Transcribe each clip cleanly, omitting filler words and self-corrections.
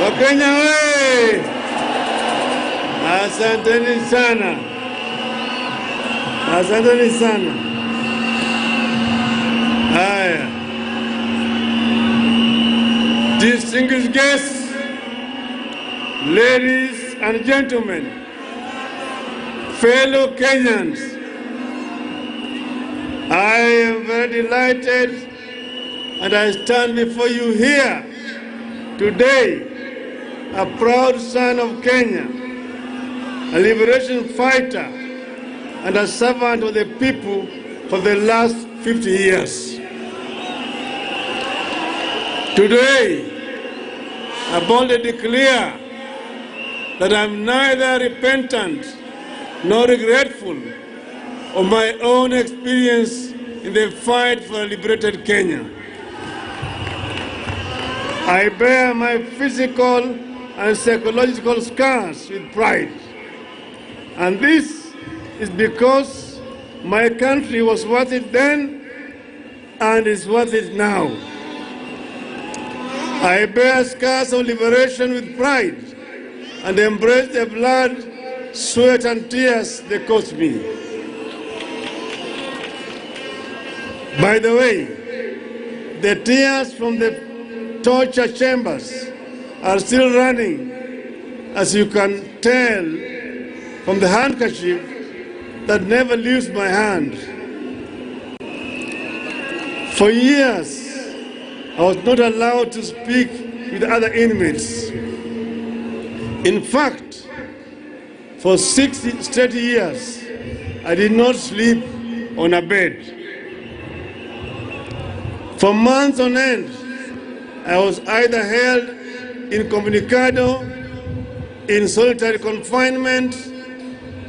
Wakenya we! Asanteni sana. Asanteni sana. Haya. Distinguished guests, ladies and gentlemen, fellow Kenyans, I am very delighted and I stand before you here today, a proud son of Kenya, a liberation fighter and a servant of the people for the last 50 years. Today, I boldly declare that I am neither repentant nor regretful of my own experience in the fight for a liberated Kenya. I bear my physical and psychological scars with pride. And this is because my country was worth it then and is worth it now. I bear scars of liberation with pride and embrace the blood, sweat, and tears they cost me. By the way, the tears from the torture chambers are still running, as you can tell from the handkerchief that never leaves my hand. For years, I was not allowed to speak with other inmates. In fact, for 60 straight years, I did not sleep on a bed. For months on end, I was either held incommunicado, in solitary confinement,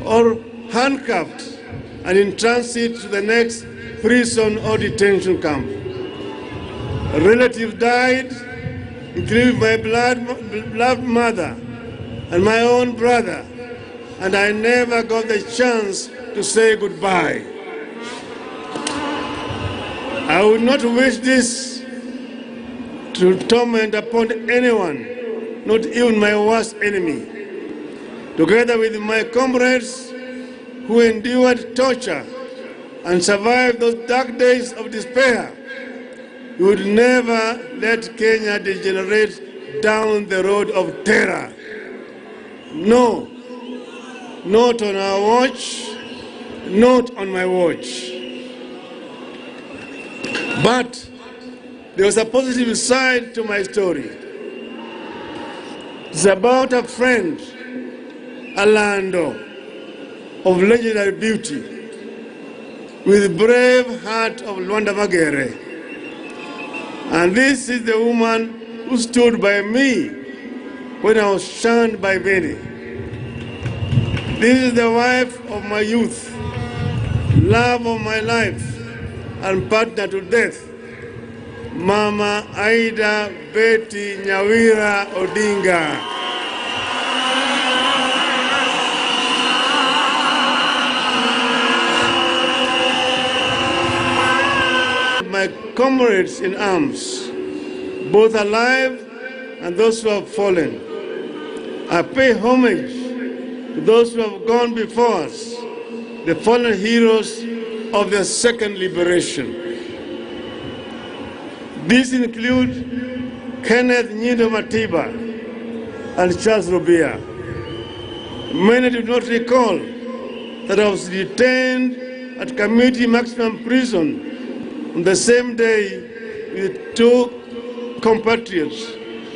or handcuffed and in transit to the next prison or detention camp. A relative died, including my beloved mother and my own brother, and I never got the chance to say goodbye. I would not wish this to torment upon anyone, not even my worst enemy. Together with my comrades who endured torture and survived those dark days of despair, we would never let Kenya degenerate down the road of terror. No, not on our watch, not on my watch. But there was a positive side to my story. It's about a friend, Alando, of legendary beauty, with brave heart of Luanda Magere. And this is the woman who stood by me when I was shunned by many. This is the wife of my youth, love of my life, and partner to death, Mama Aida Betty Nyawira Odinga. My comrades in arms, both alive and those who have fallen. I pay homage to those who have gone before us, the fallen heroes of the second liberation. These include Kenneth Nyindo Matiba and Charles Rubia. Many do not recall that I was detained at Community Maximum Prison on the same day with two compatriots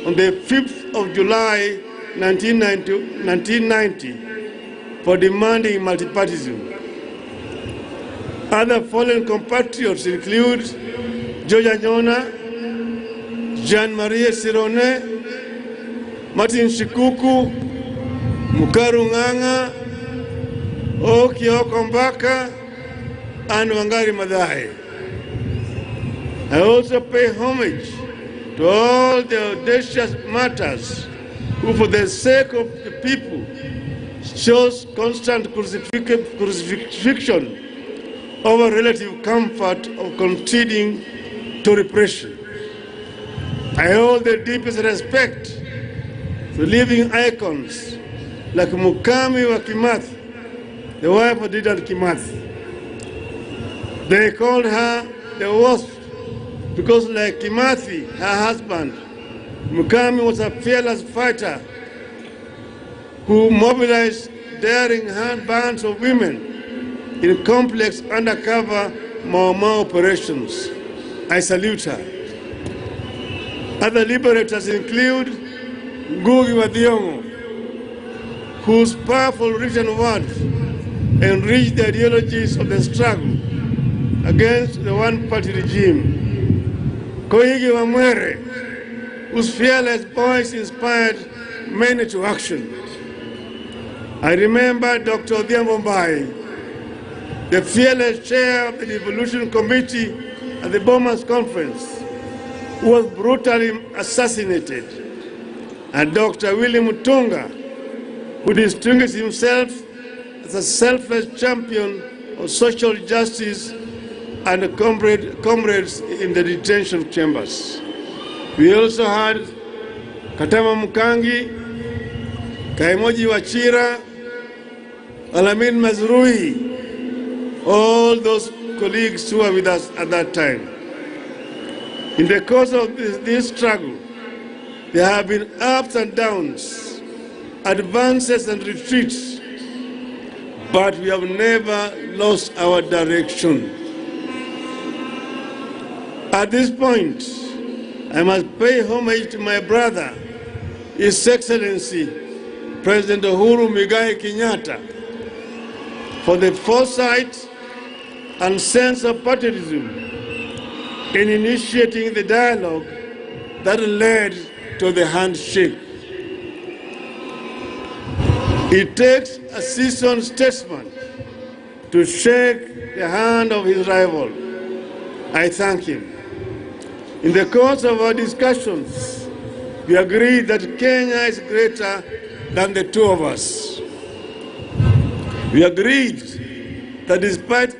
on the 5th of July 1990 for demanding multipartyism. Other fallen compatriots include George Anyona, Jean-Marie Sirone, Martin Shikuku, Mukaru Nganga, Okioko Mbaka, and Wangari Maathai. I also pay homage to all the audacious martyrs who, for the sake of the people, chose constant crucifixion over relative comfort of conceding to repression. I hold the deepest respect to living icons like Mukami wa Kimathi, the wife of Dedan Kimathi. They called her the worst because, like Kimathi, her husband, Mukami was a fearless fighter who mobilized daring bands of women in complex undercover Mau Mau operations. I salute her. Other liberators include Ngugi wa Thiong'o, whose powerful written words enriched the ideologies of the struggle against the one-party regime. Koigi wa Mwere, whose fearless voice inspired many to action. I remember Dr. Odhiambo Mbai, the fearless chair of the Devolution Committee at the Bomas Conference, who was brutally assassinated, and Dr. William Mutunga, who distinguished himself as a selfless champion of social justice and comrades in the detention chambers. We also had Katama Mukangi, Kaimoji Wachira, Alamin Mazrui, all those colleagues who were with us at that time. In the course of this struggle, there have been ups and downs, advances and retreats, but we have never lost our direction. At this point, I must pay homage to my brother, His Excellency, President Uhuru Kenyatta, for the foresight and sense of patriotism in initiating the dialogue that led to the handshake. It takes a seasoned statesman to shake the hand of his rival. I thank him. In the course of our discussions, we agreed that Kenya is greater than the two of us. We agreed that despite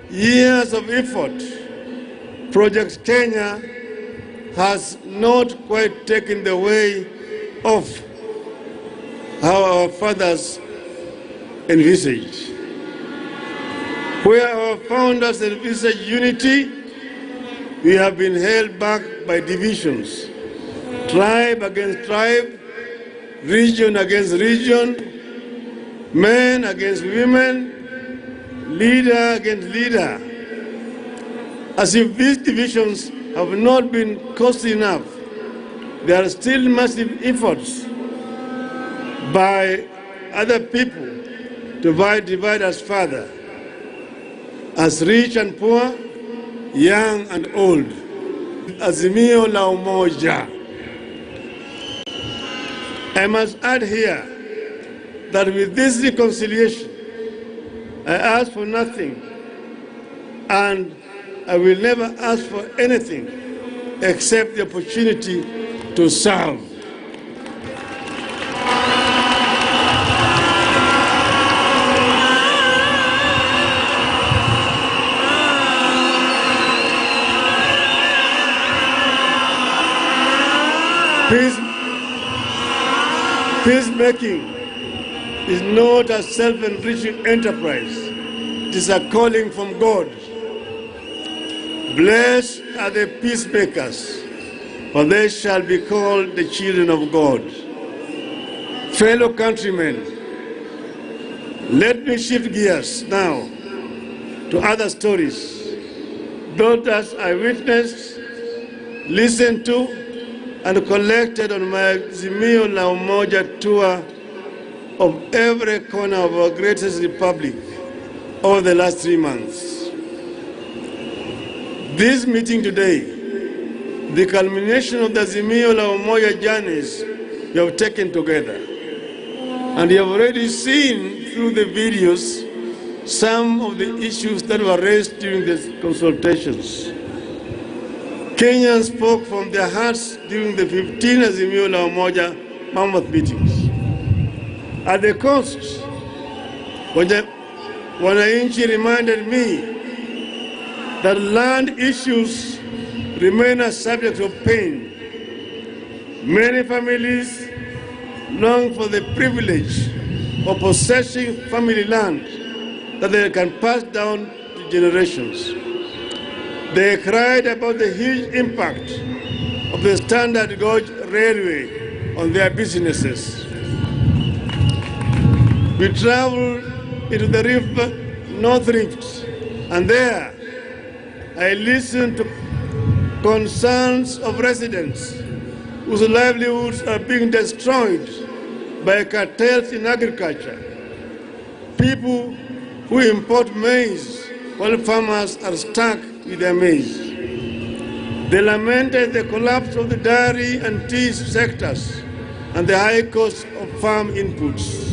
years of effort, Project Kenya has not quite taken the way of how our fathers envisaged. Where our founders envisaged unity, we have been held back by divisions, tribe against tribe, region against region, men against women, leader against leader. As if these divisions have not been costly enough, there are still massive efforts by other people to divide us further, as rich and poor, young and old. Azimio La Umoja. I must add here that with this reconciliation, I ask for nothing, and I will never ask for anything except the opportunity to serve. Peacemaking is not a self-enriching enterprise. It is a calling from God. Blessed are the peacemakers, for they shall be called the children of God. Fellow countrymen, let me shift gears now to other stories. Those that I witnessed, listened to, and collected on my Azimio La Umoja tour of every corner of our greatest republic over the last 3 months. This meeting today, the culmination of the Azimio La Umoja journeys we have taken together. And you have already seen through the videos some of the issues that were raised during the consultations. Kenyans spoke from their hearts during the 15 Azimio La Umoja mammoth meetings. At the coast, wananchi reminded me that land issues remain a subject of pain. Many families long for the privilege of possessing family land that they can pass down to generations. They cried about the huge impact of the Standard Gauge Railway on their businesses. We traveled into the river North Rift, and there I listened to concerns of residents whose livelihoods are being destroyed by cartels in agriculture. People who import maize while farmers are stuck with their maize. They lamented the collapse of the dairy and tea sectors and the high cost of farm inputs.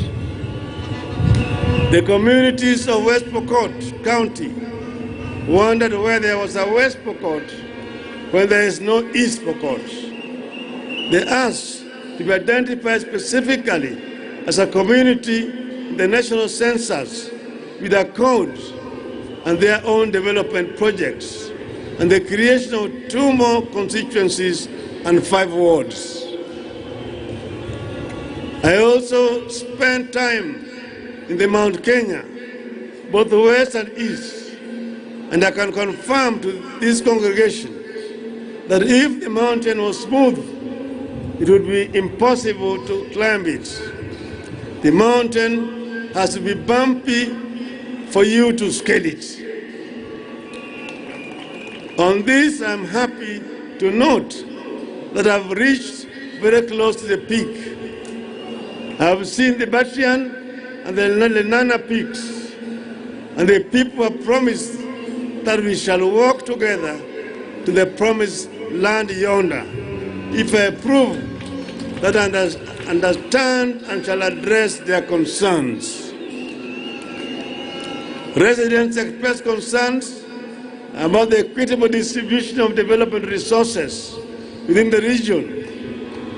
The communities of West Pokot County wondered where there was a West Pokot when there is no East Pokot. They asked to be identified specifically as a community in the national census with a code and their own development projects, and the creation of 2 more constituencies and 5 wards. I also spent time in the Mount Kenya, both west and east, and I can confirm to this congregation that if the mountain was smooth, it would be impossible to climb it. The mountain has to be bumpy for you to scale it. On this, I'm happy to note that I've reached very close to the peak. I've seen the Batian and the Lenana peaks, and the people have promised that we shall walk together to the promised land yonder, if I prove that I understand and shall address their concerns. Residents express concerns about the equitable distribution of development resources within the region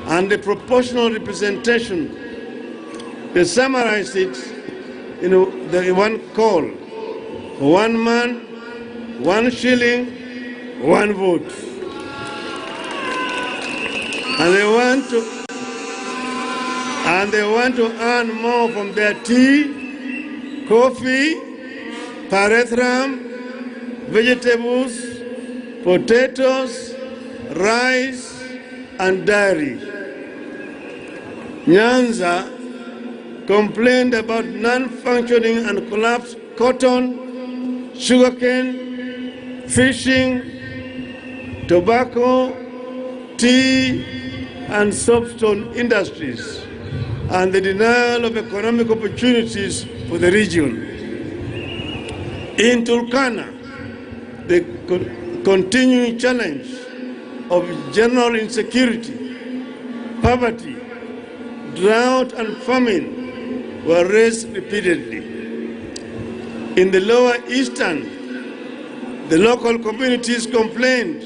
and the proportional representation. They summarize it in the one call: 1 man, 1 shilling, 1 vote. And they want to earn more from their tea, coffee, pyrethrum, vegetables, potatoes, rice, and dairy. Nyanza complained about non-functioning and collapsed cotton, sugarcane, fishing, tobacco, tea, and soapstone industries, and the denial of economic opportunities for the region. In Turkana, the continuing challenge of general insecurity, poverty, drought, and famine were raised repeatedly. In the lower eastern, the local communities complained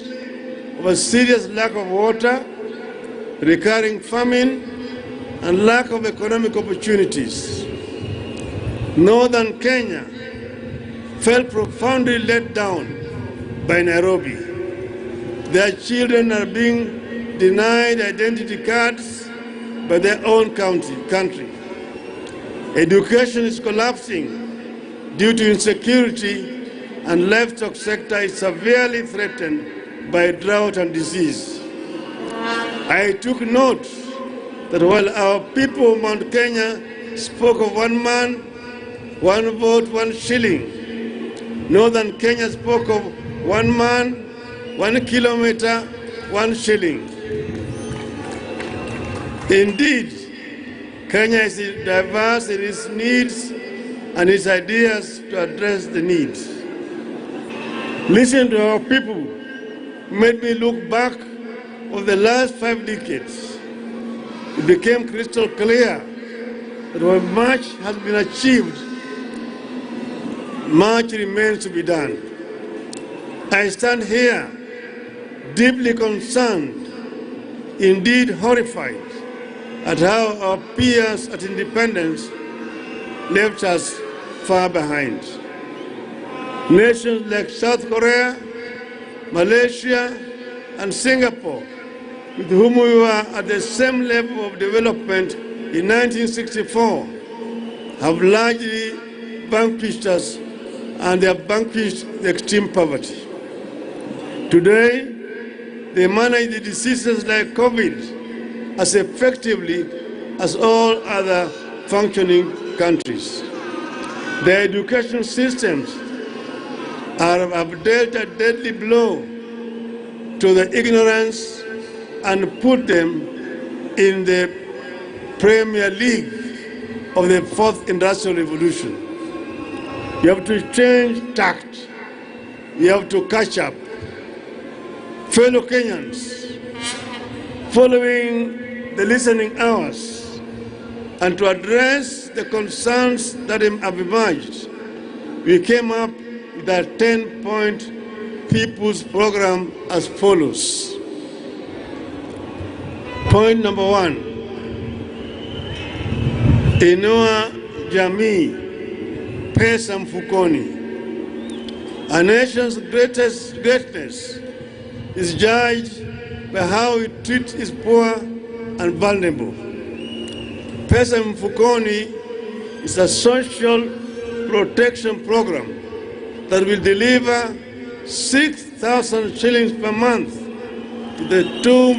of a serious lack of water, recurring famine, and lack of economic opportunities. Northern Kenya felt profoundly let down by Nairobi. Their children are being denied identity cards by their own country. Education is collapsing due to insecurity, and livestock sector is severely threatened by drought and disease. I took note that while our people of Mount Kenya spoke of 1 man, 1 vote, 1 shilling, Northern Kenya spoke of 1 man, 1 kilometer, 1 shilling. Indeed, Kenya is diverse in its needs and its ideas to address the needs. Listening to our people made me look back over the last 5 decades. It became crystal clear that while much has been achieved, much remains to be done. I stand here deeply concerned, indeed horrified, at how our peers at independence left us far behind. Nations like South Korea, Malaysia, and Singapore, with whom we were at the same level of development, in 1964 have largely vanquished us, and they have vanquished the extreme poverty. Today, they manage the diseases like COVID as effectively as all other functioning countries. Their education systems have dealt a deadly blow to the ignorance and put them in the Premier League of the fourth industrial revolution. You have to change tact. You have to catch up. Fellow Kenyans, following the listening hours and to address the concerns that have emerged, we came up with a 10-point people's program as follows. Point number 1, inua jamii, pesa mfukoni. A nation's greatness is judged by how it treats its poor and vulnerable. Pesa mfukoni is a social protection program that will deliver 6,000 shillings per month to the 2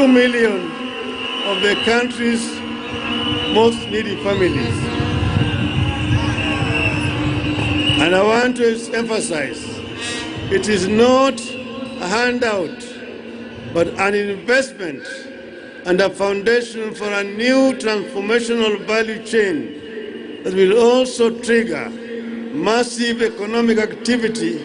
million of the country's most needy families. And I want to emphasize, it is not a handout, but an investment and a foundation for a new transformational value chain that will also trigger massive economic activity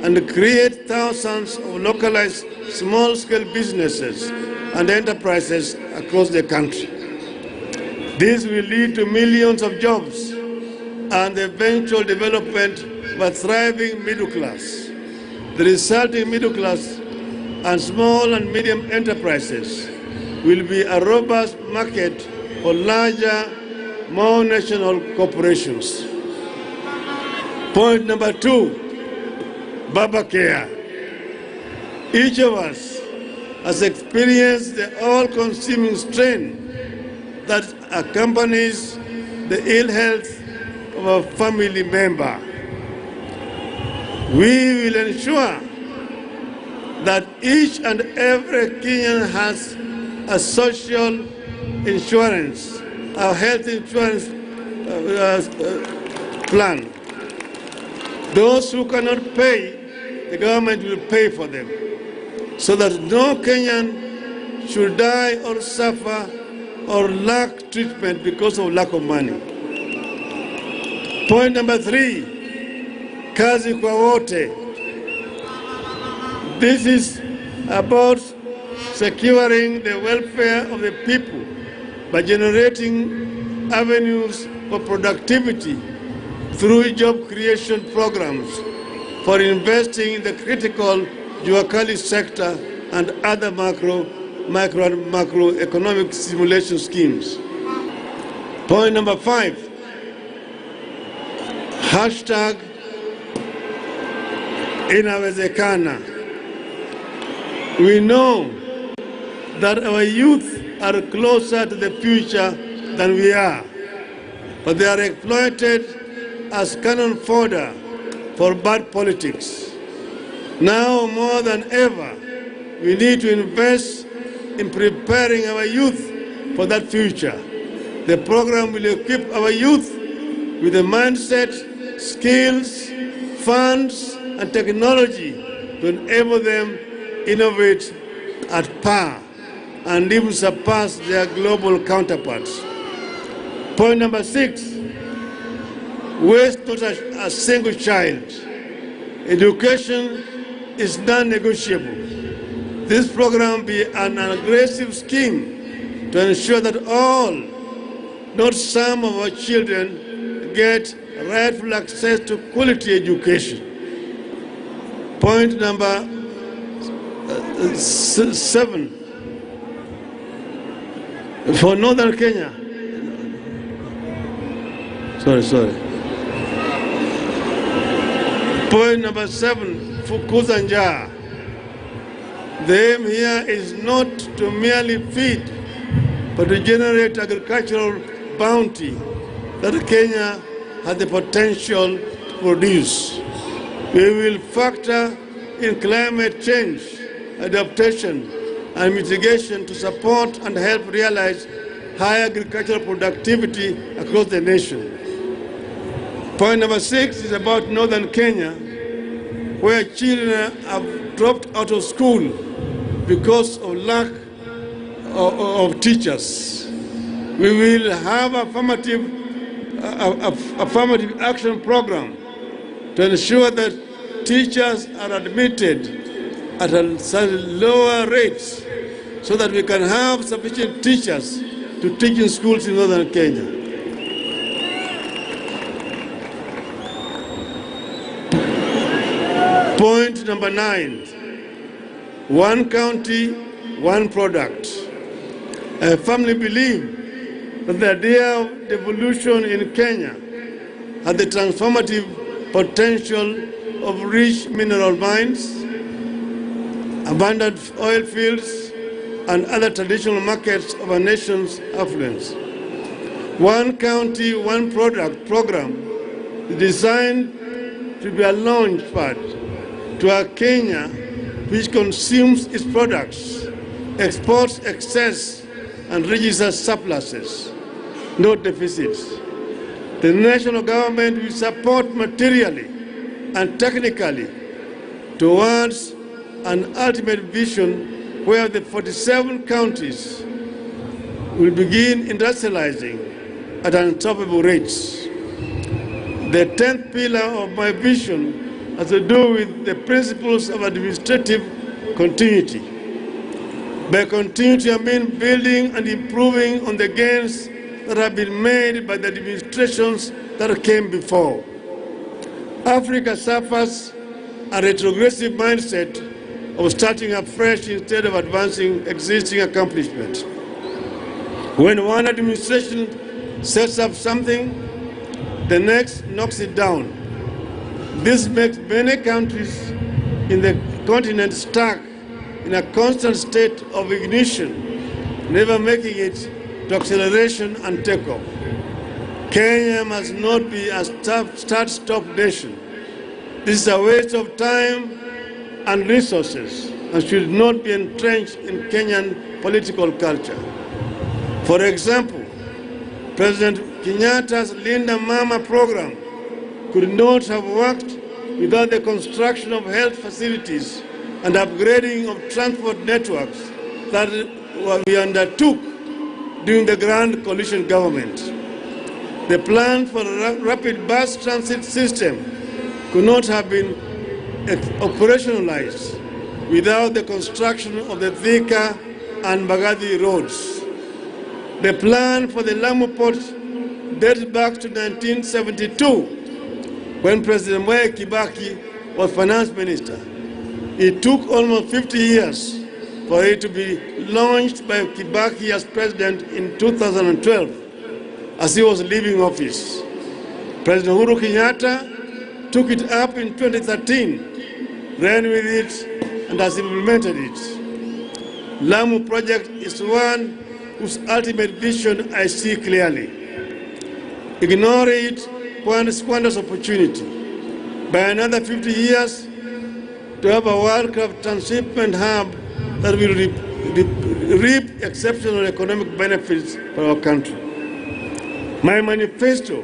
and create thousands of localized small-scale businesses and enterprises across the country. This will lead to millions of jobs and the eventual development of a thriving middle class. The resulting middle class and small and medium enterprises will be a robust market for larger, more national corporations. Point number 2, Baba Care. Each of us has experienced the all-consuming strain that accompanies the ill health of a family member. We will ensure that each and every Kenyan has a social insurance, a health insurance plan. Those who cannot pay, the government will pay for them, so that no Kenyan should die or suffer or lack treatment because of lack of money. Point number 3, kazi kwa wote. This is about securing the welfare of the people by generating avenues for productivity through job creation programs, for investing in the critical Juakali sector and other micro and macroeconomic stimulation schemes. Point number 5, hashtag inawezekana. We know that our youth are closer to the future than we are, but they are exploited as cannon fodder for bad politics. Now more than ever, we need to invest in preparing our youth for that future. The program will equip our youth with the mindset, skills, funds, and technology to enable them innovate at par and even surpass their global counterparts. Point number 6, waste not a single child. Education is non-negotiable. This program will be an aggressive scheme to ensure that all, not some of our children, get rightful access to quality education. Point number 7, for Northern Kenya. Sorry. Point number 7, fukuza njaa. The aim here is not to merely feed, but to generate agricultural bounty that Kenya has the potential to produce. We will factor in climate change, adaptation, and mitigation to support and help realize high agricultural productivity across the nation. Point number 6 is about northern Kenya, where children have dropped out of school because of lack of teachers. We will have affirmative action program to ensure that teachers are admitted at a lower rates so that we can have sufficient teachers to teach in schools in northern Kenya. Point number 9, one county, one product. I firmly believe that the idea of devolution in Kenya has the transformative potential of rich mineral mines, abundant oil fields, and other traditional markets of our nation's affluence. One county, one product program is designed to be a launch pad to a Kenya which consumes its products, exports excess, and registers surpluses, no deficits. The national government will support materially and technically towards an ultimate vision where the 47 counties will begin industrializing at unstoppable rates. The 10th pillar of my vision has to do with the principles of administrative continuity. By continuity, I mean building and improving on the gains that have been made by the administrations that came before. Africa suffers a retrogressive mindset of starting afresh instead of advancing existing accomplishments. When one administration sets up something, the next knocks it down. This makes many countries in the continent stuck in a constant state of ignition, never making it to acceleration and takeoff. Kenya must not be a start-stop nation. This is a waste of time and resources and should not be entrenched in Kenyan political culture. For example, President Kenyatta's Linda Mama program could not have worked without the construction of health facilities and upgrading of transport networks that we undertook during the Grand Coalition government. The plan for a rapid bus transit system could not have been operationalized without the construction of the Thika and Mbagathi roads. The plan for the Lamu port dates back to 1972 when President Mwai Kibaki was finance minister. It took almost 50 years for it to be launched by Kibaki as president in 2012 as he was leaving office. President Uhuru Kenyatta took it up in 2013, ran with it, and has implemented it. Lamu project is one whose ultimate vision I see clearly. Ignoring it squanders opportunity. By another 50 years, to have a world-class transshipment hub that will reap exceptional economic benefits for our country. My manifesto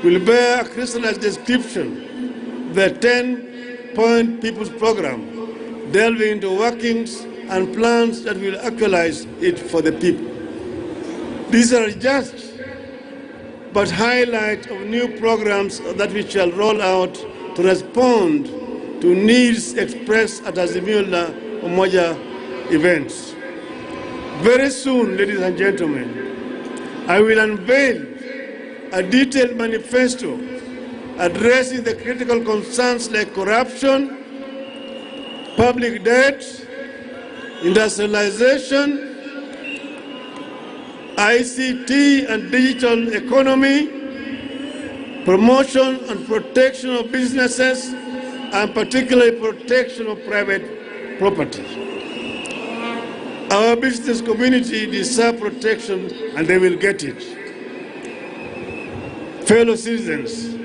will bear a crystallized description of the 10-point People's Program, delving into workings and plans that will actualize it for the people. These are just but highlight of new programs that we shall roll out to respond to needs expressed at Azimio La Umoja events. Very soon, ladies and gentlemen, I will unveil a detailed manifesto addressing the critical concerns like corruption, public debt, industrialization, ICT and digital economy, promotion and protection of businesses, and particularly protection of private property. Our business community deserve protection, and they will get it. Fellow citizens,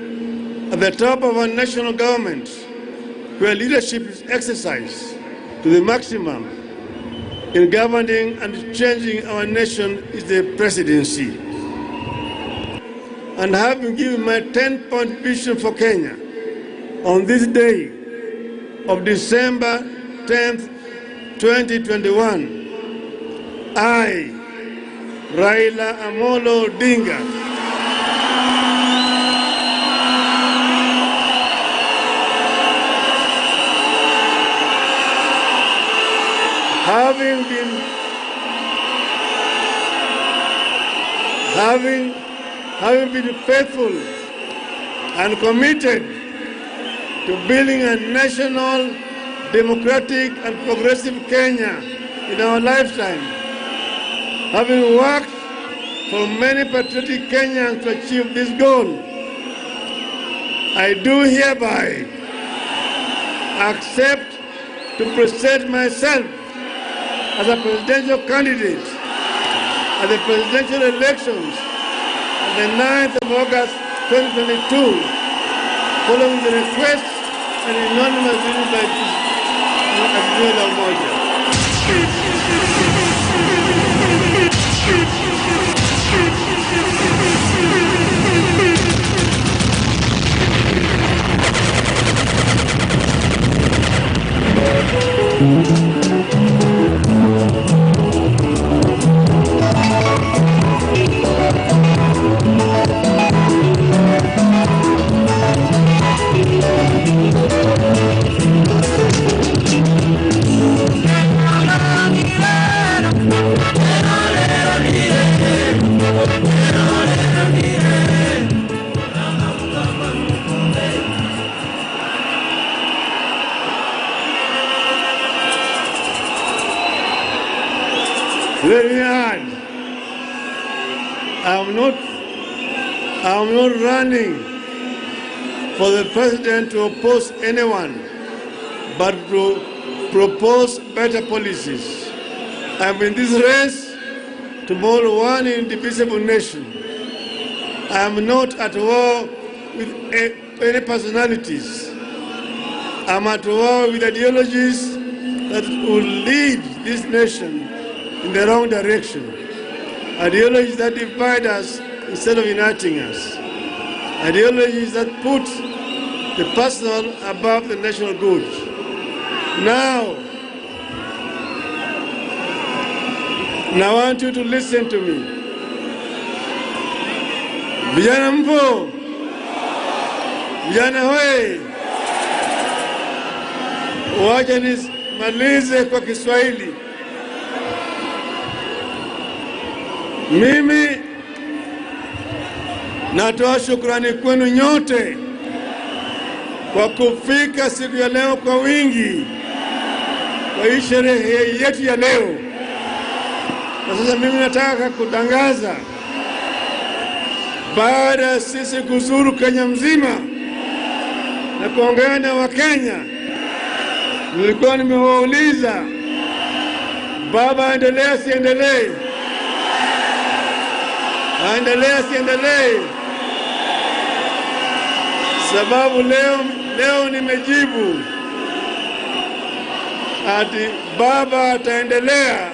at the top of our national government, where leadership is exercised to the maximum in governing and changing our nation, is the presidency. And having given my 10-point vision for Kenya on this day of December 10th, 2021, I, Raila Odinga, having been faithful and committed to building a national, democratic and progressive Kenya in our lifetime, having worked for many patriotic Kenyans to achieve this goal, I do hereby accept to present myself as a presidential candidate at the presidential elections on the 9th of August 2022, following the request and anonymous by President Azimio La Umoja. Very hard. I'm not running for the president to oppose anyone, but to propose better policies. I'm in this race to mold one indivisible nation. I'm not at war with any personalities. I'm at war with ideologies that will lead this nation in the wrong direction. Ideologies that divide us instead of uniting us. Ideologies that put the personal above the national good. Now I want you to listen to me. Vijana mpo? Vijana hoye! Wacha nimalize kwa Kiswahili. Mimi natoa shukrani kwenu nyote kwa kufika siku ya leo kwa wingi kwa hii sherehe yetu ya leo. Na sasa mimi nataka kutangaza, baada ya sisi kuzuru Kenya mzima na kuongea na Wakenya, nilikuwa nimewauliza, baba endelea siendelee? Aendelee siendelee? Sababu leo nimejibu ati baba ataendelea,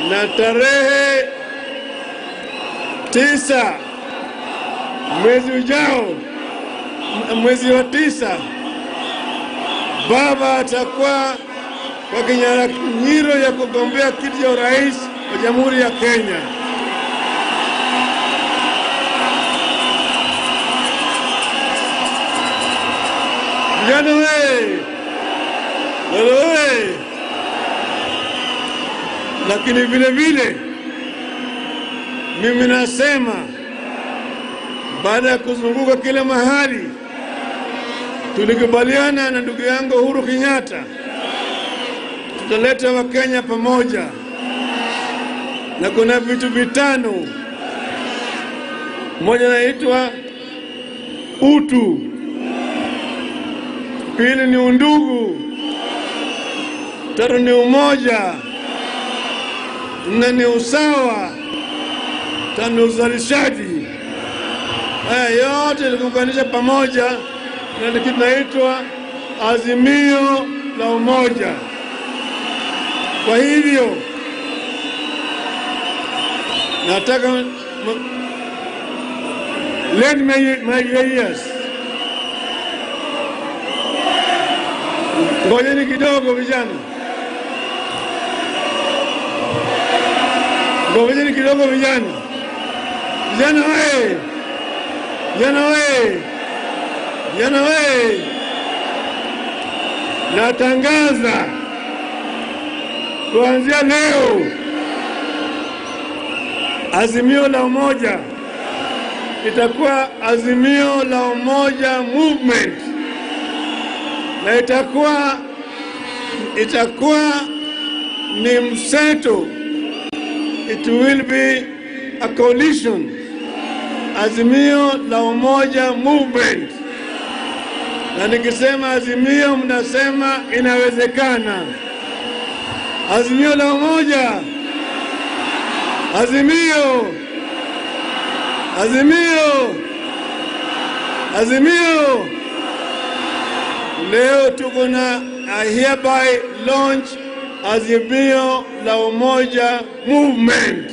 na tarehe 9 mwezi ujao, mwezi wa 9, baba atakuwa kwa kinyang'anyiro ya kugombea kiti cha urais wa Jamhuri ya Kenya. Vijana wewe! Wewe! Lakini vile mimi nasema, baada ya kuzunguka kila mahali, tulikubaliana na ndugu yangu Uhuru Kenyatta tutaleta Wakenya pamoja, na kuna vitu vitano. Moja inaitwa utu, pili ni undugu, tatu ni umoja, nne ni usawa, tano ni uzalishaji. Haya yote yalikuunganisha pamoja na kitu kinaitwa Azimio la Umoja. Kwa hivyo nataka lend my ears. Ngojeni kidogo vijana. Ngojeni kidogo vijana. Vijana wewe. Vijana wewe. Vijana wewe. Natangaza kuanzia leo Azimio la Umoja itakuwa Azimio la Umoja Movement, na itakuwa ni mseto. It will be a coalition. Azimio la Umoja Movement. Na nikisema azimio mnasema inawezekana. Azimio la Umoja. Azimio. Azimio. Azimio. Leo tuko na hereby launch Azimio la Umoja Movement.